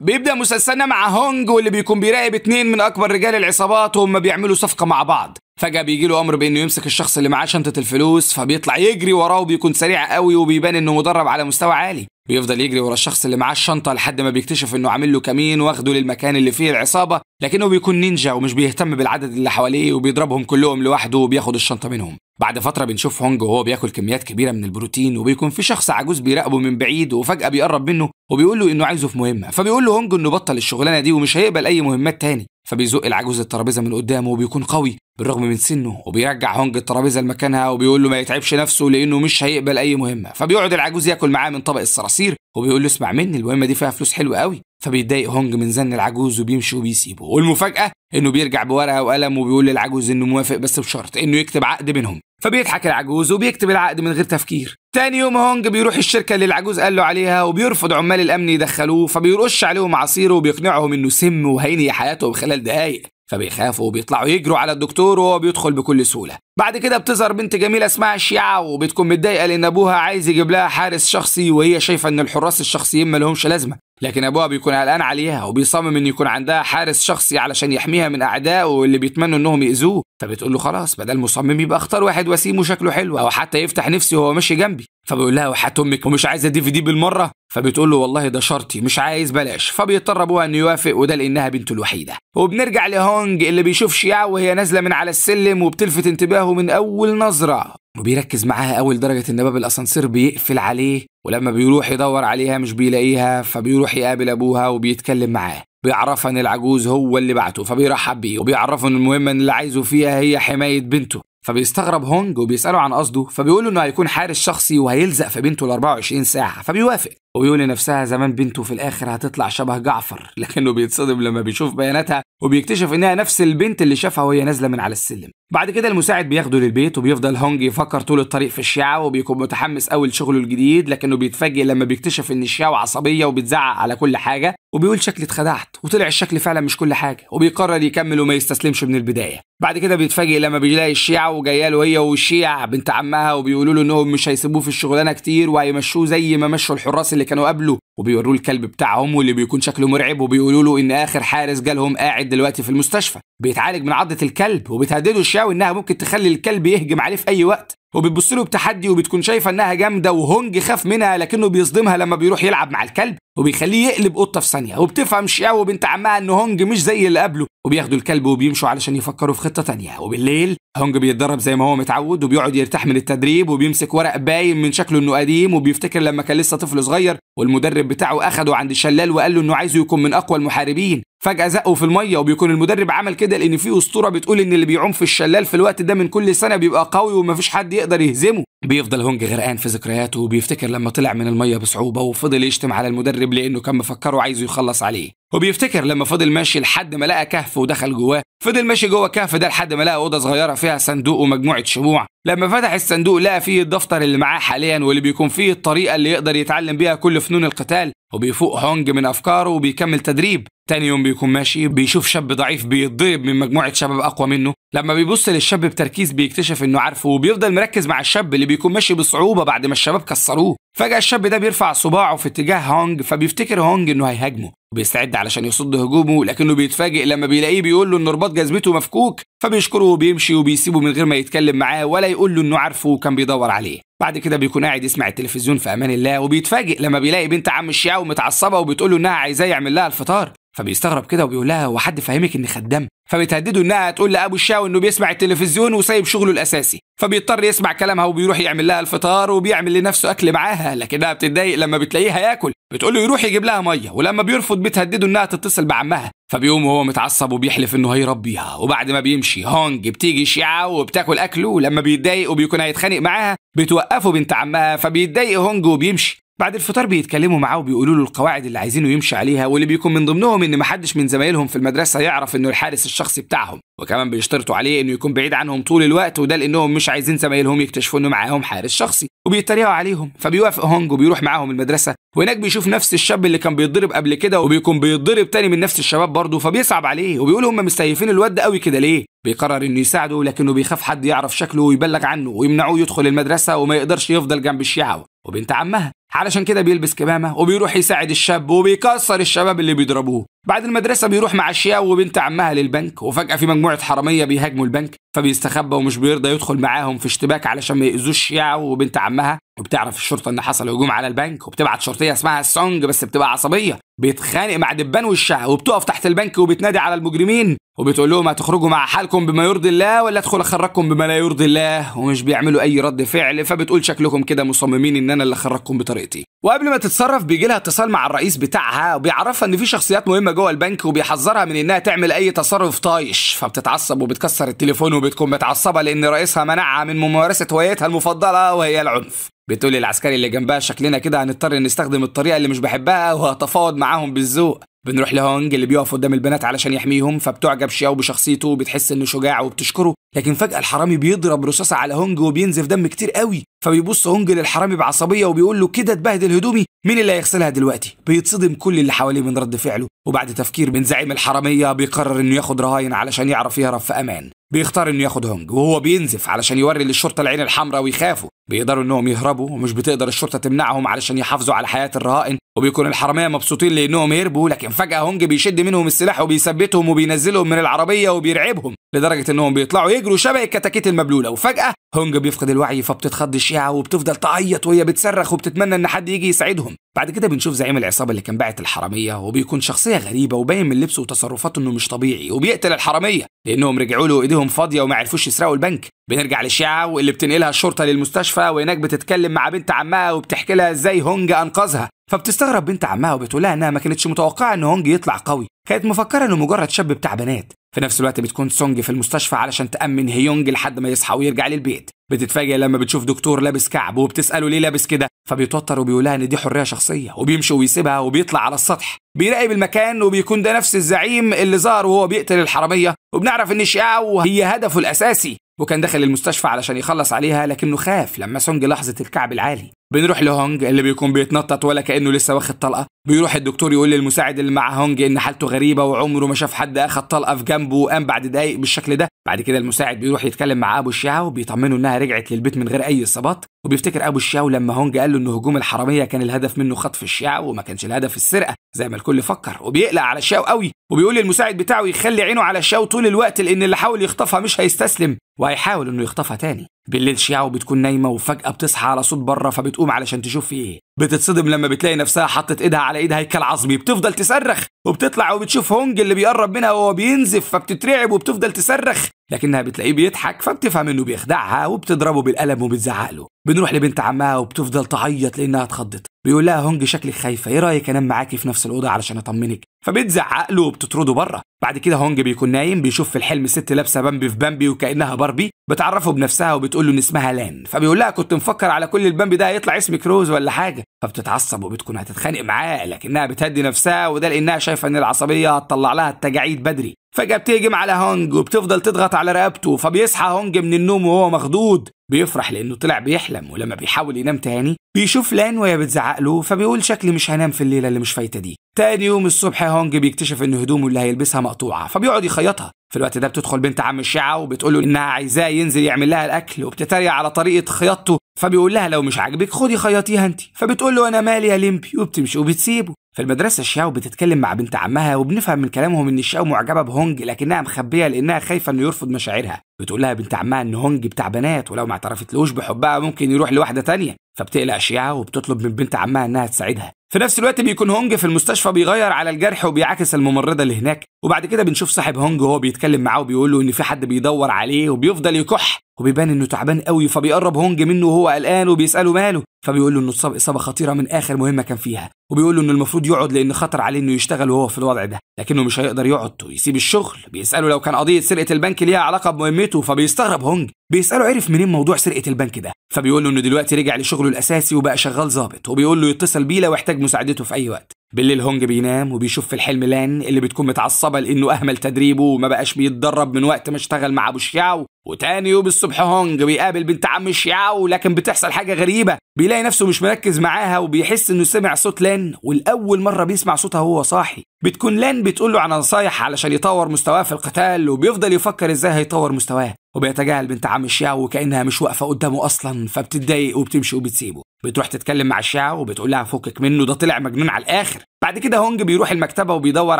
بيبدأ مسلسلنا مع هونج واللي بيكون بيراقب 2 من أكبر رجال العصابات وهم بيعملوا صفقة مع بعض. فجأة بيجي له أمر بإنه يمسك الشخص اللي معاه شنطة الفلوس، فبيطلع يجري وراه وبيكون سريع قوي وبيبان إنه مدرب على مستوى عالي. بيفضل يجري ورا الشخص اللي معاه الشنطة لحد ما بيكتشف إنه عامل له كمين واخده للمكان اللي فيه العصابة، لكنه بيكون نينجا ومش بيهتم بالعدد اللي حواليه وبيضربهم كلهم لوحده وبياخد الشنطة منهم. بعد فترة بنشوف هونج وهو بياكل كميات كبيرة من البروتين، وبيكون في شخص عجوز بيراقبه من بعيد وفجأة بيقرب منه وبيقول له إنه عايزه في مهمة، فبيقول له هونج إنه بطل الشغلانة دي ومش هيقبل أي مهمات تاني. فبيزق العجوز الترابيزة من قدامه وبيكون قوي بالرغم من سنه، وبيرجع هونج الترابيزة لمكانها وبيقول له ما يتعبش نفسه لأنه مش هيقبل أي مهمة. فبيقعد العجوز ياكل معاه من طبق الصراصير وبيقول له اسمع مني، المهمة دي فيها فلوس حلوة قوي. فبيتضايق هونج من زن العجوز وبيمشي وبيسيبه، والمفاجأة إنه بيرجع بورقة وقلم وبيقول للعجوز إنه موافق بس بشرط إنه يكتب عقد بينهم. فبيضحك العجوز وبيكتب العقد من غير تفكير. تاني يوم هونج بيروح الشركة اللي العجوز قال له عليها وبيرفض عمال الأمن يدخلوه، فبيرش عليهم عصير وبيقنعهم إنه سم وهينهي حياته خلال دقايق. فبيخافوا وبيطلعوا يجروا على الدكتور وهو بيدخل بكل سهولة. بعد كده بتظهر بنت جميلة اسمها شيعة وبتكون متضايقة لأن أبوها عايز يجيب لها حارس شخصي، وهي شايفة إن الحراس الشخصيين ما لهمش لازمة، لكن أبوها بيكون قلقان عليها وبيصمم إن يكون عندها حارس شخصي علشان يحميها من أعدائه واللي بيتمنوا إنهم يأذوه. فبتقول له خلاص بدل مصمم يبقى اختار واحد وسيم وشكله حلو أو حتى يفتح نفسي وهو ماشي جنبي. فبيقول لها وحياة أمك ومش عايزة DVD بالمرة؟ فبتقول له والله ده شرطي، مش عايز بلاش. فبيضطر ابوها انه يوافق، وده لانها بنته الوحيده. وبنرجع لهونج اللي بيشوف شياع وهي نازله من على السلم وبتلفت انتباهه من اول نظره، وبيركز معاها اول لدرجه ان باب الاسانسير بيقفل عليه، ولما بيروح يدور عليها مش بيلاقيها. فبيروح يقابل ابوها وبيتكلم معاه، بيعرفها ان العجوز هو اللي بعته، فبيرحب بيه وبيعرفه ان المهمه اللي عايزه فيها هي حمايه بنته. فبيستغرب هونج وبيسأله عن قصده، فبيقول انه هيكون حارس شخصي وهيلزق في بنته ال 24 ساعة. فبيوافق وبيقول لنفسها زمان بنته في الاخر هتطلع شبه جعفر، لكنه بيتصدم لما بيشوف بياناتها وبيكتشف انها نفس البنت اللي شافها وهي نازله من على السلم. بعد كده المساعد بياخده للبيت وبيفضل هونج يفكر طول الطريق في الشيعة وبيكون متحمس قوي لشغله الجديد، لكنه بيتفاجئ لما بيكتشف ان الشيعة عصبية وبتزعق على كل حاجة، وبيقول شكلي اتخدعت، وطلع الشكل فعلا مش كل حاجة، وبيقرر يكمل وما يستسلمش من البداية. بعد كده بيتفاجئ لما بيلاقي الشيعة وجايه له هي والشيع بنت عمها وبيقولوا له انهم مش هيسيبوه في الشغلانه كتير وهيمشوه زي ما مشوا الحراس اللي كانوا قبله، وبيوروه الكلب بتاعهم واللي بيكون شكله مرعب، وبيقولوا له ان اخر حارس جالهم قاعد دلوقتي في المستشفى بيتعالج من عضة الكلب، وبتهدده الشيعة انها ممكن تخلي الكلب يهجم عليه في اي وقت، وبتبص له بتحدي وبتكون شايفه انها جامده. وهونج خاف منها لكنه بيصدمها لما بيروح يلعب مع الكلب وبيخليه يقلب قطه في ثانيه، وبتفهم شيعة وبنت عمها ان هونج مش زي اللي قبله، وبياخدوا الكلب وبيمشوا علشان يفكروا في خطه تانية. وبالليل هونج بيتدرب زي ما هو متعود وبيقعد يرتاح من التدريب، وبيمسك ورق باين من شكله انه قديم، وبيفتكر لما كان لسه طفل صغير والمدرب بتاعه اخده عند الشلال وقال له انه عايزه يكون من اقوى المحاربين. فجأة زقه في الميه، وبيكون المدرب عمل كده لان في اسطوره بتقول ان اللي بيعوم في الشلال في الوقت ده من كل سنه بيبقى قوي ومفيش حد يقدر يهزمه. بيفضل هونج غرقان في ذكرياته وبيفتكر لما طلع من الميه بصعوبه وفضل يشتم على المدرب لانه كان مفكره عايزه يخلص عليه، وبيفتكر لما فضل ماشي لحد ما لقى كهف ودخل جواه، فضل ماشي جوه الكهف ده لحد ما لقى اوضه صغيره فيها صندوق ومجموعه شموع. لما فتح الصندوق لقى فيه الدفتر اللي معاه حاليا واللي بيكون فيه الطريقه اللي يقدر يتعلم بيها كل فنون القتال، وبيفوق هونج من افكاره وبيكمل تدريب. تاني يوم بيكون ماشي بيشوف شاب ضعيف بيتضرب من مجموعه شباب اقوى منه، لما بيبص للشاب بتركيز بيكتشف انه عارفه وبيفضل مركز مع الشاب اللي بيكون ماشي بصعوبه بعد ما الشباب كسروه. فجأة الشاب ده بيرفع صباعه في اتجاه هونج، فبيفتكر هونج انه هيهاجمه وبيستعد علشان يصد هجومه، لكنه بيتفاجئ لما بيلاقيه بيقول له ان رباط جزمته مفكوك، فبيشكره وبيمشي وبيسيبه من غير ما يتكلم معاه ولا يقول له انه عارفه وكان بيدور عليه. بعد كده بيكون قاعد يسمع التلفزيون في امان الله، وبيتفاجئ لما بيلاقي بنت عم الشيعة ومتعصبه وبتقول له انها عايزاه يعمل لها الفطار، فبيستغرب كده وبيقول لها هو حد فاهمك اني خدام؟ فبتهدده انها تقول لابو الشاوي انه بيسمع التلفزيون وسايب شغله الاساسي، فبيضطر يسمع كلامها وبيروح يعمل لها الفطار وبيعمل لنفسه اكل معاها، لكنها بتتضايق لما بتلاقيها ياكل، بتقول له يروح يجيب لها ميه، ولما بيرفض بتهدده انها تتصل بعمها، فبيقوم وهو متعصب وبيحلف انه هيربيها. وبعد ما بيمشي هونج بتيجي شيعة وبتاكل اكله، ولما بيتضايق وبيكون هيتخانق معاها بتوقفه بنت عمها، فبيتضايق هونج وبيمشي. بعد الفطار بيتكلموا معاه وبيقولوا له القواعد اللي عايزينه يمشي عليها، واللي بيكون من ضمنهم ان محدش من زمايلهم في المدرسه يعرف انه الحارس الشخصي بتاعهم، وكمان بيشترطوا عليه انه يكون بعيد عنهم طول الوقت، وده لانهم مش عايزين زمايلهم يكتشفوا انه معاهم حارس شخصي، وبيتريقوا عليهم. فبيوافق هونج وبيروح معاهم المدرسه، وهناك بيشوف نفس الشاب اللي كان بيتضرب قبل كده وبيكون بيتضرب تاني من نفس الشباب برضه، فبيصعب عليه وبيقول هم مستهيفين الواد ده قوي كده ليه؟ بيقرر انه يساعده، لكنه بيخاف حد يعرف شكله ويبلغ عنه ويمنعوه يدخل المدرسه وما يقدرش يفضل جنب الشيعة وبنت عمها. علشان كده بيلبس كمامة وبيروح يساعد الشاب وبيكسر الشباب اللي بيضربوه. بعد المدرسة بيروح مع شياو وبنت عمها للبنك، وفجأة في مجموعة حرامية بيهاجموا البنك، فبيستخبى ومش بيرضى يدخل معاهم في اشتباك علشان ما يأذوش شياو وبنت عمها. وبتعرف الشرطة ان حصل هجوم على البنك، وبتبعت شرطية اسمها سونج بس بتبقى عصبية، بيتخانق مع دبان وشها وبتقف تحت البنك وبتنادي على المجرمين وبتقول لهم هتخرجوا مع حالكم بما يرضي الله ولا ادخل اخرجكم بما لا يرضي الله، ومش بيعملوا اي رد فعل. فبتقول شكلكم كده مصممين ان انا اللي اخرجكم بطريقتي. وقبل ما تتصرف بيجي لها اتصال مع الرئيس بتاعها وبيعرفها ان في شخصيات مهمه جوه البنك، وبيحذرها من انها تعمل اي تصرف طايش. فبتتعصب وبتكسر التليفون وبتكون متعصبه لان رئيسها منعها من ممارسه هوايتها المفضله وهي العنف. بتقول للعسكري اللي جنبها شكلنا كده هنضطر نستخدم الطريقه اللي مش بحبها وهتفاوض معاهم بالذوق. بنروح لهونج اللي بيقف قدام البنات علشان يحميهم، فبتعجب شياو بشخصيته وبتحس انه شجاع وبتشكره. لكن فجأة الحرامي بيضرب رصاصة على هونج وبينزف دم كتير قوي، فبيبص هونج للحرامي بعصبية وبيقول له كده اتبهدل هدومي، مين اللي هيغسلها دلوقتي؟ بيتصدم كل اللي حواليه من رد فعله، وبعد تفكير من زعيم الحرامية بيقرر انه ياخد رهاين علشان يعرف يهرب في امان. بيختار انه ياخد هونج وهو بينزف علشان يوري للشرطة العين الحمراء ويخافوا. بيقدروا انهم يهربوا ومش بتقدر الشرطة تمنعهم علشان يحافظوا على حياة الرهائن، وبيكون الحرامية مبسوطين لانهم يهربوا. لكن فجأة هونج بيشد منهم السلاح وبيثبتهم وبينزلهم من العربية وبيرعبهم لدرجة انهم بيطلعوا يجروا شبه الكتاكيت المبلولة. وفجأة هونج بيفقد الوعي، فبتتخض شيعة وبتفضل تعيط وهي بتصرخ وبتتمنى ان حد يجي يساعدهم. بعد كده بنشوف زعيم العصابة اللي كان باعت الحرامية، وبيكون شخصية غريبة وباين من لبسه وتصرفاته انه مش طبيعي، وبيقتل الحرامية لانهم رجعوا له ايديهم فاضية وما عرفوش يسرقوا البنك. بنرجع لشيعة واللي بتنقلها الشرطة للمستشفى، وهناك بتتكلم مع بنت عمها وبتحكي لها ازاي هونج انقذها. فبتستغرب بنت عمها وبتقول لها انها ما كانتش متوقعة ان هونج يطلع قوي، كانت مفكرة انه مجرد شاب بتاع بنات. في نفس الوقت بتكون سونج في المستشفى علشان تأمن هيونج لحد ما يصحى ويرجع للبيت. بتتفاجئ لما بتشوف دكتور لابس كعب وبتسأله ليه لابس كده، فبيتوتر وبيقول لها ان دي حرية شخصية، وبيمشي ويسيبها وبيطلع على السطح بيراقب المكان، وبيكون ده نفس الزعيم اللي ظهر وهو بيقتل الحرامية. وبنعرف ان شياو هي هدفه الأساسي، وكان داخل المستشفى علشان يخلص عليها لكنه خاف لما سونج لاحظت الكعب العالي. بنروح لهونج اللي بيكون بيتنطط ولا كأنه لسه واخد طلقة. بيروح الدكتور يقول للمساعد اللي مع هونج ان حالته غريبة وعمره ما شاف حد اخد طلقة في جنبه وقام بعد دقايق بالشكل ده. بعد كده المساعد بيروح يتكلم مع ابو الشياو وبيطمنه انها رجعت للبيت من غير اي اصابات. وبيفتكر ابو الشياو لما هونج قال له ان هجوم الحرامية كان الهدف منه خطف الشياو وما كانش الهدف السرقة زي ما الكل فكر، وبيقلق على الشياو قوي وبيقول للمساعد بتاعه يخلي عينه على الشياو طول الوقت لان اللي حاول يخطفها مش هيستسلم وهيحاول انه يخطفها تاني. بالليل شياو بتكون نايمه وفجاه بتصحى على صوت بره، فبتقوم علشان تشوف في ايه. بتتصدم لما بتلاقي نفسها حطت ايدها على ايد هيكل عظمي. بتفضل تصرخ وبتطلع وبتشوف هونج اللي بيقرب منها وهو بينزف، فبتترعب وبتفضل تصرخ لكنها بتلاقيه بيضحك، فبتفهم انه بيخدعها وبتضربه بالقلم وبتزعق له. بنروح لبنت عمها وبتفضل تعيط لانها اتخضت. بيقول لها هونج شكلك خايفه، ايه رايك انام معاكي في نفس الاوضه علشان اطمنك؟ فبتزعق له وبتطرده بره. بعد كده هونج بيكون نايم بيشوف في الحلم ست لابسه بامبي في بامبي وكانها باربي، بتعرفه بنفسها وبتقول له ان اسمها لان. فبيقول لها كنت مفكر على كل البامبي ده هيطلع اسمك روز ولا حاجه. فبتتعصب وبتكون هتتخانق معاه لكنها بتهدي نفسها، وده لانها شايفه ان العصبيه هتطلع لها التجاعيد بدري. فجأة بتهجم على هونج وبتفضل تضغط على رقبته، فبيصحى هونج من النوم وهو مخضوض. بيفرح لانه طلع بيحلم، ولما بيحاول ينام تاني بيشوف لان وهي بتزعق له، فبيقول شكلي مش هنام في الليله اللي مش فايته دي. تاني يوم الصبح هونج بيكتشف ان هدومه اللي هيلبسها مقطوعه، فبيقعد يخيطها. في الوقت ده بتدخل بنت عم الشيعة وبتقول له انها عايزاه ينزل يعمل لها الاكل، وبتتريق على طريقه خياطته. فبيقول لها لو مش عاجبك خدي خياطيها انت. فبتقول له انا مالي يا ليمبي، وبتمشي وبتسيبه. في المدرسه الشياو بتتكلم مع بنت عمها، وبنفهم من كلامهم ان الشياو معجبه بهونج لكنها مخبيه لانها خايفه انه يرفض مشاعرها. بتقول لها بنت عمها ان هونج بتاع بنات ولو ما اعترفتلوش بحبها ممكن يروح لواحده تانية. فبتقلق شيعة وبتطلب من بنت عمها انها تساعدها. في نفس الوقت بيكون هونج في المستشفى بيغير على الجرح وبيعاكس الممرضه اللي هناك. وبعد كده بنشوف صاحب هونج وهو بيتكلم معاه وبيقول له ان في حد بيدور عليه، وبيفضل يكح وبيبان انه تعبان قوي. فبيقرب هونج منه وهو قلقان وبيساله ماله، فبيقول له انه اتصاب اصابه خطيره من اخر مهمه كان فيها، وبيقول له انه المفروض يقعد لان خطر عليه انه يشتغل وهو في الوضع ده، لكنه مش هيقدر يقعد ويسيب الشغل. بيساله لو كان قضيه سرقه البنك ليها علاقه بمهمته، فبيستغرب هونج. بيساله عرف منين موضوع سرقه البنك ده، فبيقول له انه دلوقتي رجع لشغله الاساسي وبقى شغال ظابط، وبيقول له يتصل بيه لو احتاج مساعدته في اي وقت. بالليل هونج بينام وبيشوف في الحلم لان اللي بتكون متعصبه لانه اهمل تدريبه وما بقاش بيتدرب من وقت ما اشتغل مع ابو الشياو. وتاني يوم الصبح هونج بيقابل بنت عم الشياو، لكن بتحصل حاجه غريبه. بيلاقي نفسه مش مركز معاها وبيحس انه سمع صوت لان، والاول مره بيسمع صوتها وهو صاحي. بتكون لان بتقول له عن نصايح علشان يطور مستواه في القتال، وبيفضل يفكر ازاي هيطور مستواه. وبيتجاهل بنت عم الشياو وكانها مش واقفه قدامه اصلا، فبتتضايق وبتمشي وبتسيبه. بتروح تتكلم مع الشيعة وبتقول لها فكك منه، ده طلع مجنون على الآخر. بعد كده هونج بيروح المكتبة وبيدور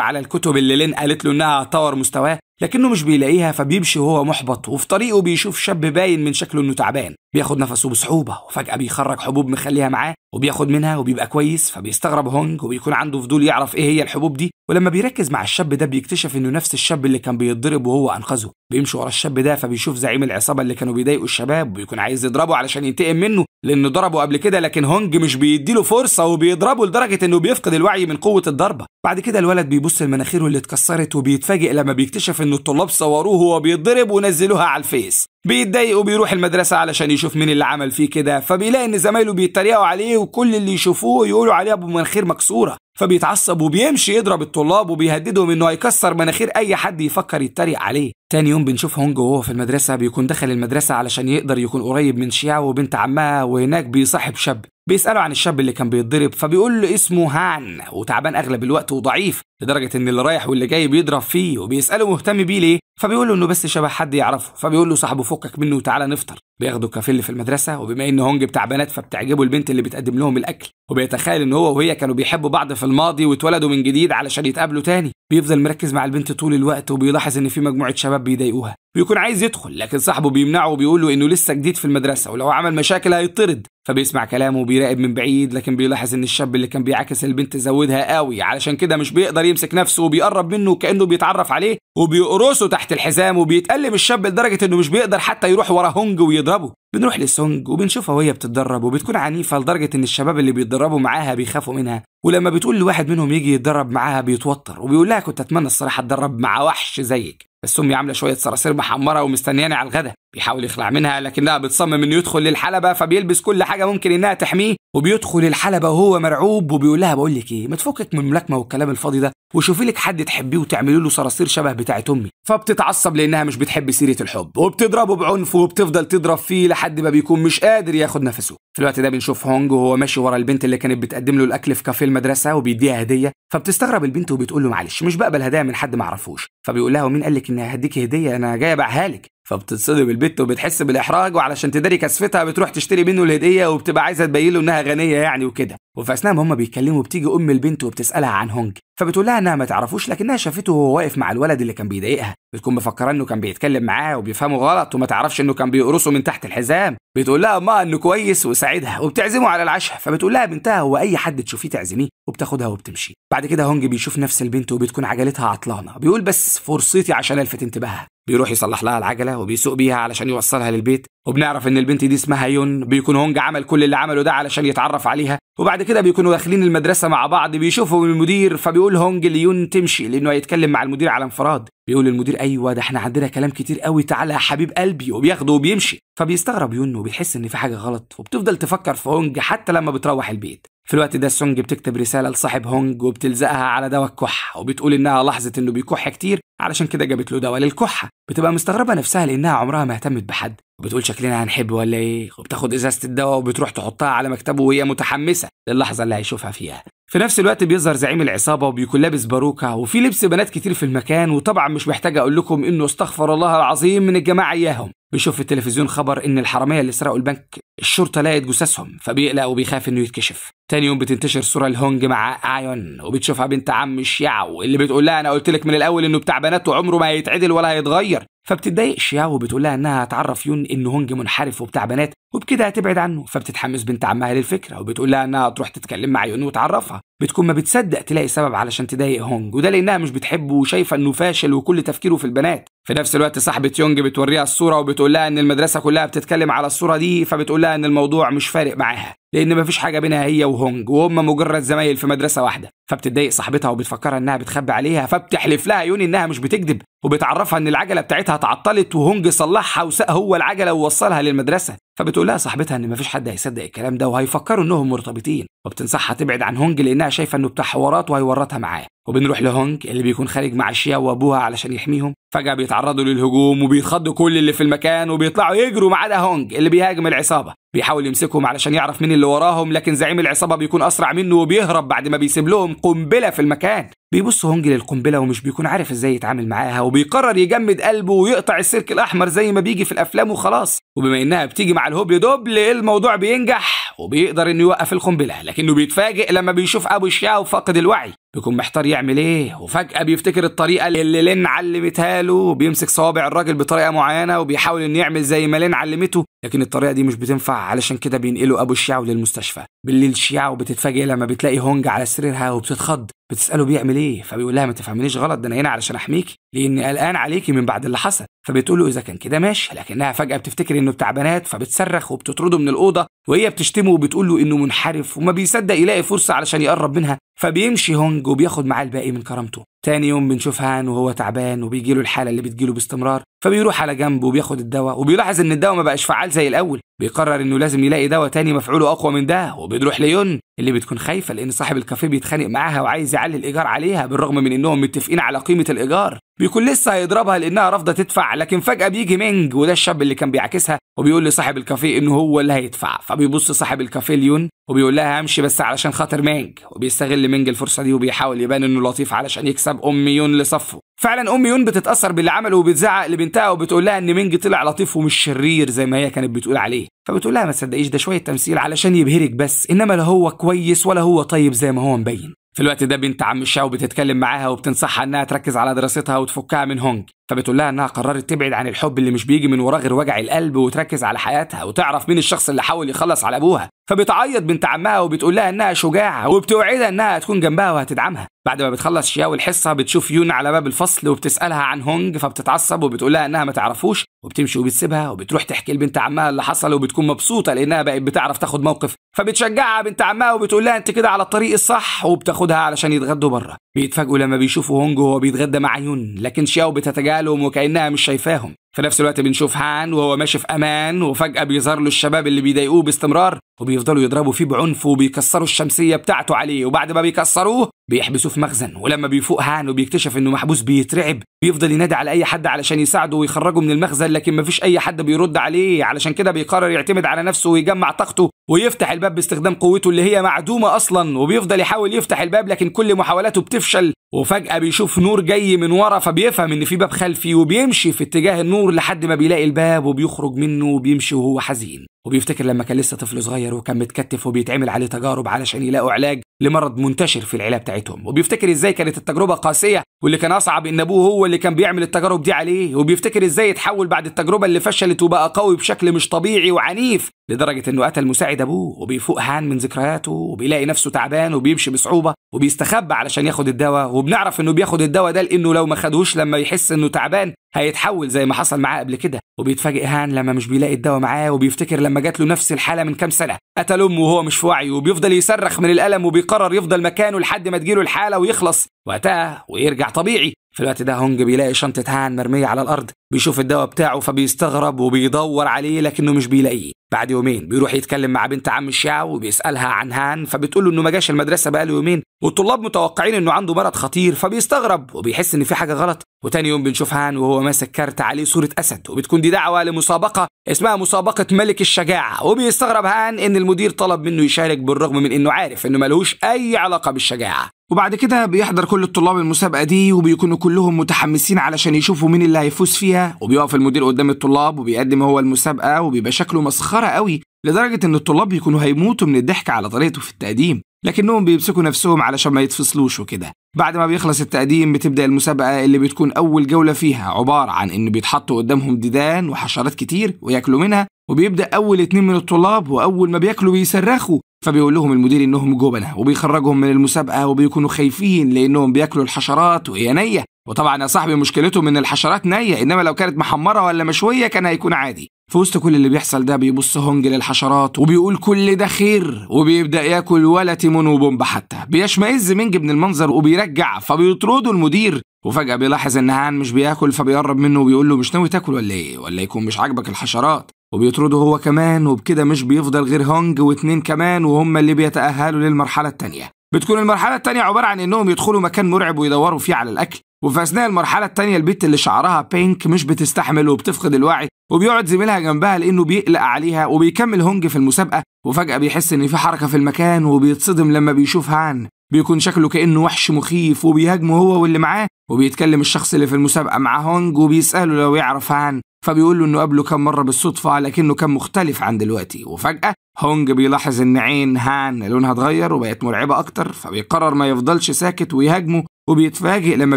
على الكتب اللي لين قالت له إنها هتطور مستواه، لكنه مش بيلاقيها، فبيمشي وهو محبط، وفي طريقه بيشوف شاب باين من شكله إنه تعبان، بياخد نفسه بصعوبة، وفجأة بيخرج حبوب مخليها معاه وبياخد منها وبيبقى كويس. فبيستغرب هونج وبيكون عنده فضول يعرف إيه هي الحبوب دي، ولما بيركز مع الشاب ده بيكتشف إنه نفس الشاب اللي كان بيتضرب وهو أنقذه. بيمشي ورا الشاب ده، فبيشوف زعيم العصابة اللي كانوا بيضايقوا الشباب وبيكون عايز يضربه علشان ينتقم منه لأنه ضربه قبل كده، لكن هونج مش بيديله فرصة وبيضربه لدرجة إنه بيفقد الوعي من قوة الضربة. بعد كده الولد بيبص لمناخيره اللي اتكسرت وبيتفاجئ لما بيكتشف إنه الطلاب صوروه وهو بيتضرب ونزلوها على الفيس. بيتضايق وبيروح المدرسة علشان يشوف مين اللي عمل فيه كده، فبيلاقي إن زمايله بيتريقوا عليه وكل اللي يشوفوه يقولوا عليه أبو مناخير مكسورة، فبيتعصب وبيمشي يضرب الطلاب وبيهددهم إنه هيكسر مناخير أي حد يفكر يتريق عليه. تاني يوم بنشوف هونج وهو في المدرسة بيكون دخل المدرسة علشان يقدر يكون قريب من شيعة وبنت عمها، وهناك بيصاحب شاب بيسأله عن الشاب اللي كان بيتضرب، فبيقول له اسمه هان وتعبان أغلب الوقت وضعيف لدرجة إن اللي رايح واللي جاي بيضرب فيه، وبيسأله مهتم بيه ليه، فبيقول له إنه بس شبه حد يعرفه، فبيقول له صاحبه فكك منه وتعالى نفطر. بياخدوا كافيه اللي في المدرسة، وبما إن هونج بتاع بنات فبتعجبه البنت اللي بتقدم لهم الأكل، وبيتخيل إن هو وهي كانوا بيحبوا بعض في الماضي واتولدوا من جديد علشان يتقابلوا تاني. بيفضل مركز مع البنت طول الوقت وبيلاحظ إن في مجموعة شباب بيضايقوها، بيكون عايز يدخل لكن صاحبه بيمنعه وبيقول له إنه لسه جديد في المدرسة ولو عمل مشاكل هيطرد. فبيسمع كلامه وبيراقب من بعيد، لكن بيلاحظ إن الشاب اللي كان بيعاكس البنت زودها قوي، علشان كده مش بيقدر يمسك نفسه وبيقرب منه كأنه بيتعرف عليه وبيقرصه تحت الحزام، وبيتألم الشاب لدرجة إنه مش بيقدر حتى يروح ورا هونج ويضربه. بنروح لسونج وبنشوفها وهي بتتدرب وبتكون عنيفة لدرجة إن الشباب اللي بيتدربوا معاها بيخافوا منها، ولما بتقول لواحد منهم يجي يتدرب معاها بيتوتر وبيقول لها كنت أتمنى الصراحة أتدرب مع وحش زيك، بس أمي عاملة شوية صراصير محمرة ومستنياني على الغدا. بيحاول يخلع منها لكنها بتصمم إنه يدخل للحلبة، فبيلبس كل حاجة ممكن إنها تحميه وبيدخل الحلبة وهو مرعوب، وبيقول لها بقول لك إيه، ما تفكك من الملاكمة والكلام الفاضي ده وشوفي لك حد تحبيه وتعملي له صراصير شبه بتاعه أمي. فبتتعصب لأنها مش بتحب سيرة الحب وبتضربه بعنف وبتفضل تضرب فيه لحد ما بيكون مش قادر ياخد نفسه. في الوقت ده بنشوف هونج وهو ماشي ورا البنت اللي كانت بتقدم له الأكل في كافيه المدرسة وبيديها هدية، فبتستغرب البنت وبتقول له معلش مش بقبل هدايا من حد ما اعرفوش، فبيقول لها ومين قال لك اني هديكي هدية، انا جاي ابيعها لك. فبتتصدم البنت وبتحس بالاحراج، وعلشان تداري كسفتها بتروح تشتري منه الهديه وبتبقى عايزه تبين له انها غنيه يعني وكده. وفي اثناء ما هم بيتكلموا بتيجي ام البنت وبتسالها عن هونج، فبتقول لها انها ما تعرفوش لكنها شافته وهو واقف مع الولد اللي كان بيضايقها، بتكون مفكره انه كان بيتكلم معاه وبيفهمه غلط وما تعرفش انه كان بيقرصه من تحت الحزام. بتقول لها ما انه كويس وساعدها وبتعزمه على العشاء، فبتقول لها بنتها هو اي حد تشوفيه تعزميه، وبتاخدها وبتمشي. بعد كده هونج بيشوف نفس البنت وبتكون عجلتها عطلانه، بيقول بس فرصتي عشان الفت انتباهها. بيروح يصلح لها العجله وبيسوق بيها علشان يوصلها للبيت، وبنعرف ان البنت دي اسمها يون. بيكون هونج عمل كل اللي عمله ده علشان يتعرف عليها، وبعد كده بيكونوا داخلين المدرسه مع بعض، بيشوفوا المدير فبيقول هونج ليون تمشي لانه هيتكلم مع المدير على انفراد. بيقول المدير ايوه ده احنا عندنا كلام كتير قوي، تعالى يا حبيب قلبي، وبياخده وبيمشي. فبيستغرب يون وبيحس ان في حاجه غلط وبتفضل تفكر في هونج حتى لما بتروح البيت. في الوقت ده سونج بتكتب رساله لصاحب هونج وبتلزقها على دواء الكحه، وبتقول انها لاحظت انه بيكح كتير علشان كده جابت له دواء للكحه. بتبقى مستغربه نفسها لانها عمرها ما اهتمت بحد، وبتقول شكلنا هنحب ولا ايه، وبتاخد ازازه الدواء وبتروح تحطها على مكتبه وهي متحمسه للحظه اللي هيشوفها فيها. في نفس الوقت بيظهر زعيم العصابه وبيكون لابس باروكه وفي لبس بنات كتير في المكان، وطبعا مش محتاج اقول لكم انه استغفر الله العظيم من الجماعه اياهم. بيشوف في التلفزيون خبر ان الحراميه اللي سرقوا البنك الشرطه لقت جثثهم، فبيقلق وبيخاف انه يتكشف. تاني يوم بتنتشر صوره لهونج مع ايون، وبتشوفها بنت عم شياو اللي بتقول لها انا قلت لك من الاول انه بتاع بنات وعمره ما هيتعدل ولا هيتغير. فبتتضايق شياو وبتقول لها انها هتعرف يون ان هونج منحرف وبتاع بنات وبكده هتبعد عنه. فبتتحمس بنت عمها للفكره وبتقول لها انها تروح تتكلم مع يون وتعرفها. بتكون ما بتصدق تلاقي سبب علشان تضايق هونج، وده لانها مش بتحبه وشايفه انه فاشل وكل تفكيره في البنات. في نفس الوقت صاحبه يونج بتوريها الصوره وبتقول لها ان المدرسه كلها بتتكلم على الصوره دي، فبتقول لها ان الموضوع مش فارق معاها لان مفيش حاجه بينها هي وهونج وهم مجرد زمايل في مدرسه واحده. فبتتضايق صاحبتها وبتفكرها انها بتخبي عليها، فبتحلف لها يون انها مش بتكذب، وبتعرفها ان العجله بتاعتها اتعطلت وهونج صلحها وساق هو العجله ووصلها للمدرسه. فبتقول لها صاحبتها ان مفيش حد هيصدق الكلام ده وهيفكروا انهم مرتبطين، وبتنصحها تبعد عن هونج لانها شايفه انه بتاع حوارات وهيورطها معاه. وبنروح لهونج اللي بيكون خارج مع شياو وابوها علشان يحميهم، فجاه بيتعرضوا للهجوم وبيتخضوا كل اللي في المكان وبيطلعوا يجروا ما عدا هونج اللي بيهاجم العصابه. بيحاول يمسكهم علشان يعرف مين اللي وراهم، لكن زعيم العصابه بيكون اسرع منه وبيهرب بعد ما بيسيب لهم قنبله في المكان. بيبص هونج للقنبله ومش بيكون عارف ازاي يتعامل معاها، وبيقرر يجمد قلبه ويقطع السلك الاحمر زي ما بيجي في الافلام وخلاص. وبما انها بتيجي مع الهبل دبل الموضوع بينجح نجح وبيقدر انه يوقف القنبله، لكنه بيتفاجئ لما بيشوف ابو شياو فاقد الوعي، بيكون محتار يعمل ايه، وفجاه بيفتكر الطريقه اللي لين علمتها له، وبيمسك صوابع الراجل بطريقه معينه وبيحاول انه يعمل زي ما لين علمته، لكن الطريقه دي مش بتنفع، علشان كده بينقلوا ابو شياو للمستشفى. بالليل شياو بتتفاجئ لما بتلاقي هونج على سريرها وبتتخض، بتساله بيعمل ايه، فبيقول لها ما تفهمنيش غلط، ده انا هنا علشان احميكي لاني قلقان عليكي من بعد اللي حصل. فبتقول له اذا كان كده ماشي، لكنها فجاه بتفتكر انه بتاع بنات، فبتصرخ وبتطرده من الاوضه، وهي بتشتمه وبتقول له انه منحرف، وما بيصدق يلاقي فرصه علشان يقرب منها، فبيمشي هونج وبياخد معاه الباقي من كرامته. تاني يوم بنشوف هان وهو تعبان وبيجيله الحاله اللي بتجيله باستمرار، فبيروح على جنب وبياخد الدواء، وبيلاحظ ان الدواء ما بقاش فعال زي الاول، بيقرر انه لازم يلاقي دواء تاني مفعوله اقوى من ده، وبيروح ليون اللي بتكون خايفه لان صاحب الكافيه بيتخانق معاها وعايز يعلي الايجار عليها، بالرغم من انهم متفقين على قيمه الايجار، بيكون لسه هيضربها لانها رافضه تدفع، لكن فجاه بيجي مينج وده الشاب اللي كان بيعاكسها وبيقول لصاحب الكافيه انه هو اللي هيدفع، فبيبص صاحب الكافيه ليون وبيقول لها همشي بس علشان خاطر مينج، وبيستغل مينج الفرصه دي وبيحاول يبان انه لطيف علشان يكسب ام يون لصفه. فعلا ام يون بتتاثر باللي عمله وبتزعق لبنتها وبتقول لها ان مينج طلع لطيف ومش شرير زي ما هي كانت بتقول عليه، فبتقول لها ما تصدقيش ده شويه تمثيل علشان يبهرك بس، انما لا هو كويس ولا هو طيب زي ما هو مبين. في الوقت ده بنت عم شاو بتتكلم معاها وبتنصحها انها تركز على دراستها وتفكها من هونج، فبتقول لها انها قررت تبعد عن الحب اللي مش بيجي من وراه غير وجع القلب، وتركز على حياتها وتعرف مين الشخص اللي حاول يخلص على ابوها. فبتعيط بنت عمها وبتقول لها انها شجاعه وبتوعدها انها هتكون جنبها وهتدعمها. بعد ما بتخلص شياو الحصه بتشوف يون على باب الفصل وبتسالها عن هونج، فبتتعصب وبتقول لها انها ما تعرفوش وبتمشي وبتسيبها وبتروح تحكي لبنت عمها اللي حصل، وبتكون مبسوطه لانها بقت بتعرف تاخد موقف، فبتشجعها بنت عمها وبتقول لها انت كده على الطريق الصح، وبتاخدها علشان يتغدوا بره. بيتفاجئوا لما بيشوفوا هونج وهو بيتغدى مع يون، لكن شياو بتتجاهلهم وكانها مش شايفاهم. في نفس الوقت بنشوف هان وهو ماشي في امان، وفجاه بيظهر له الشباب اللي بيضايقوه باستمرار وبيفضلوا يضربوا فيه بعنف وبيكسروا الشمسيه بتاعته عليه، وبعد ما بيكسروه بيحبسوه في مخزن. ولما بيفوق هان وبيكتشف انه محبوس بيترعب، بيفضل ينادي على اي حد علشان يساعده ويخرجه من المخزن، لكن مفيش اي حد بيرد عليه، علشان كده بيقرر يعتمد على نفسه ويجمع طاقته ويفتح الباب باستخدام قوته اللي هي معدومه اصلا، وبيفضل يحاول يفتح الباب لكن كل محاولاته بتفشل. وفجاه بيشوف نور جاي من ورا، فبيفهم ان في باب خلفي وبيمشي في اتجاه النور لحد ما بيلاقي الباب وبيخرج منه وبيمشي وهو حزين، وبيفتكر لما كان لسه طفل صغير وكان متكتف وبيتعمل عليه تجارب علشان يلاقوا علاج لمرض منتشر في العيله بتاعتهم، وبيفتكر ازاي كانت التجربه قاسيه واللي كان اصعب ان ابوه هو اللي كان بيعمل التجارب دي عليه، وبيفتكر ازاي اتحول بعد التجربه اللي فشلت وبقى قوي بشكل مش طبيعي وعنيف لدرجه انه قتل مساعد ابوه. وبيفوق هان من ذكرياته وبيلاقي نفسه تعبان وبيمشي بصعوبه وبيستخبى علشان ياخد الدواء، وبنعرف انه بياخد الدواء ده لانه لو ما خدهوش لما يحس انه تعبان هيتحول زي ما حصل معاه قبل كده. وبيتفاجئ هان لما مش بيلاقي الدواء معاه، وبيفتكر لما جات له نفس الحاله من كام سنه قتل امه وهو مش في وعيه، وبيفضل يصرخ من الالم وبيقرر يفضل مكانه لحد ما تجيله الحاله ويخلص وقتها ويرجع طبيعي. في الوقت ده هونج بيلاقي شنطه هان مرميه على الارض، بيشوف الدواء بتاعه فبيستغرب وبيدور عليه لكنه مش بيلاقيه. بعد يومين بيروح يتكلم مع بنت عم شياو وبيسالها عن هان، فبتقول له انه ما جاش المدرسه بقاله يومين والطلاب متوقعين انه عنده مرض خطير، فبيستغرب وبيحس ان في حاجه غلط. وتاني يوم بنشوف هان وهو ماسك كارت عليه صوره اسد، وبتكون دي دعوه لمسابقه اسمها مسابقه ملك الشجاعه، وبيستغرب هان ان المدير طلب منه يشارك بالرغم من انه عارف انه ملوش اي علاقه بالشجاعه. وبعد كده بيحضر كل الطلاب المسابقه دي وبيكونوا كلهم متحمسين علشان يشوفوا مين اللي هيفوز فيها، وبيقف المدير قدام الطلاب وبيقدم هو المسابقه وبيبقى شكله مسخره قوي لدرجه ان الطلاب بيكونوا هيموتوا من الضحك على طريقته في التقديم، لكنهم بيمسكوا نفسهم علشان ما يتفصلوش وكده. بعد ما بيخلص التقديم بتبدأ المسابقة اللي بتكون أول جولة فيها عبارة عن إن بيتحطوا قدامهم ديدان وحشرات كتير وياكلوا منها، وبيبدأ أول 2 من الطلاب وأول ما بياكلوا بيصرخوا، فبيقول لهم المدير إنهم جبنة وبيخرجهم من المسابقة، وبيكونوا خايفين لأنهم بياكلوا الحشرات وهي نية. وطبعا يا صاحبي مشكلتهم إن الحشرات نية، إنما لو كانت محمرة ولا مشوية كان هيكون عادي. في وسط كل اللي بيحصل ده بيبص هونج للحشرات وبيقول كل ده خير، وبيبدأ ياكل ولا تيمون وبومب حتى. بيشمئز مينج من المنظر وبيرجع، فبيطرده المدير، وفجأة بيلاحظ إن هان مش بياكل، فبيقرب منه وبيقول له مش ناوي تاكل ولا إيه، ولا يكون مش عاجبك الحشرات، وبيطرده هو كمان. وبكده مش بيفضل غير هونج و2 كمان وهم اللي بيتأهلوا للمرحلة التانية. بتكون المرحلة التانية عبارة عن إنهم يدخلوا مكان مرعب ويدوروا فيه على الأكل، وفي أثناء المرحلة التانية البت اللي شعرها بينك مش بتستحمل وبتفقد الوعي، وبيقعد زميلها جنبها لأنه بيقلق عليها. وبيكمل هونج في المسابقة، وفجأة بيحس إن في حركة في المكان وبيتصدم لما بيشوف هان بيكون شكله كأنه وحش مخيف وبيهاجمه هو واللي معاه. وبيتكلم الشخص اللي في المسابقة مع هونج وبيسأله لو يعرف هان، فبيقول له انه قابله كام مرة بالصدفة لكنه كان مختلف عن دلوقتي. وفجأة هونج بيلاحظ ان عين هان لونها اتغير وبقت مرعبة اكتر، فبيقرر ما يفضلش ساكت ويهاجمه. وبيتفاجئ لما